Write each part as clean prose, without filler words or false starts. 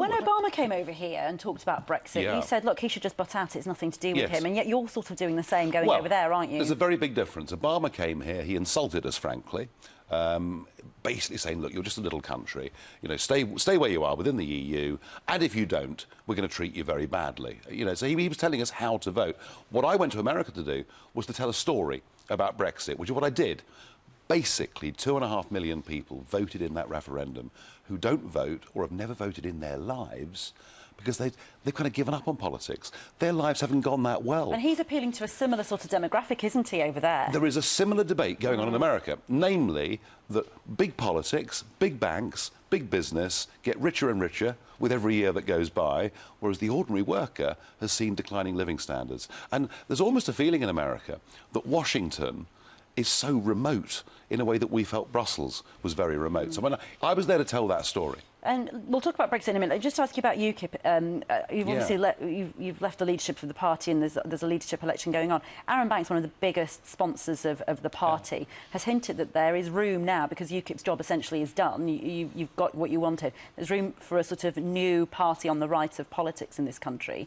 when Obama came over here and talked about Brexit, you said, look, he should just butt out, it's nothing to do with him, and yet you're sort of doing the same going over there, aren't you? There's a very big difference. Obama came here, he insulted us, frankly, basically saying, look, you're just a little country, you know, stay where you are within the EU, and if you don't, we're going to treat you very badly. You know, so he was telling us how to vote. What I went to America to do was to tell a story about Brexit, which is what I did. Basically, 2.5 million people voted in that referendum who don't vote or have never voted in their lives because they've kind of given up on politics. Their lives haven't gone that well. And he's appealing to a similar sort of demographic, isn't he, over there? There is a similar debate going on in America, namely that big politics, big banks, big business get richer and richer with every year that goes by, whereas the ordinary worker has seen declining living standards. And there's almost a feeling in America that Washington is so remote in a way that we felt Brussels was very remote. So when I was there to tell that story. And we'll talk about Brexit in a minute. Just to ask you about UKIP, you've obviously you've left the leadership of the party, and there's a leadership election going on. Aaron Banks, one of the biggest sponsors of the party, has hinted that there is room now, because UKIP's job essentially is done. You've got what you wanted. There's room for a sort of new party on the right of politics in this country.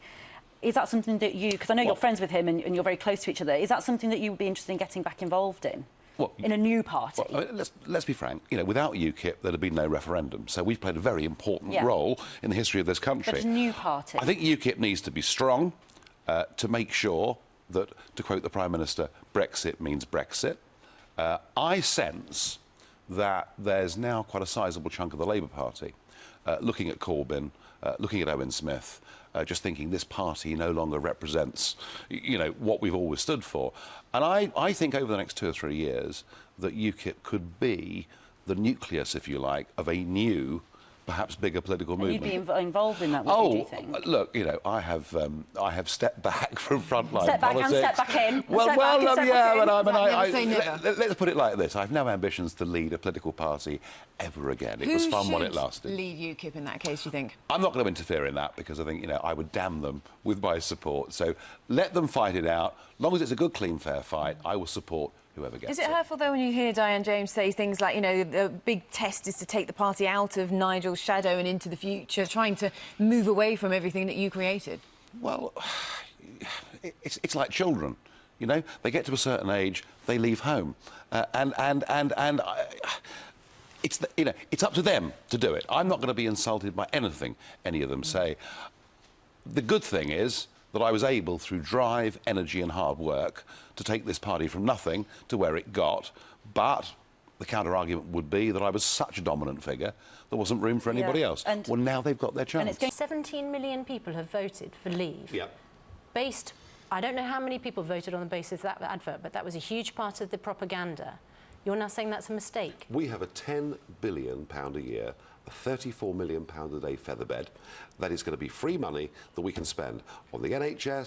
Is that something that you, because I know you're friends with him and you're very close to each other, is that something that you would be interested in getting back involved in? In a new party? Well, I mean, let's be frank. You know, without UKIP, there'd have been no referendum. So we've played a very important role in the history of this country. But a new party. I think UKIP needs to be strong to make sure that, to quote the Prime Minister, Brexit means Brexit. I sense that there's now quite a sizable chunk of the Labour Party looking at Corbyn, looking at Owen Smith, just thinking this party no longer represents, you know, what we've always stood for. And I think over the next 2 or 3 years that UKIP could be the nucleus, if you like, of a new, perhaps bigger political movement. You'd be involved in that, do you think? Look, you know, I have stepped back from frontline step back politics. And step back in. Let's put it like this. I've no ambitions to lead a political party ever again. It was fun while it lasted. Who should lead UKIP in that case, do you think? I'm not going to interfere in that because I think, you know, I would damn them with my support. So let them fight it out. As long as it's a good, clean, fair fight, I will support whoever gets it. Is it hurtful, though, when you hear Diane James say things like, you know, the big test is to take the party out of Nigel's shadow and into the future, trying to move away from everything that you created? Well, it's like children, you know? They get to a certain age, they leave home. You know, it's up to them to do it. I'm not going to be insulted by anything any of them say. The good thing is that I was able, through drive, energy and hard work, to take this party from nothing to where it got. But the counter-argument would be that I was such a dominant figure, there wasn't room for anybody else. Well, now they've got their chance. 17 million people have voted for Leave. Yep. I don't know how many people voted on the basis of that advert, but that was a huge part of the propaganda. You're now saying that's a mistake? We have a £10 billion a year, a £34 million a day featherbed that is going to be free money that we can spend on the NHS,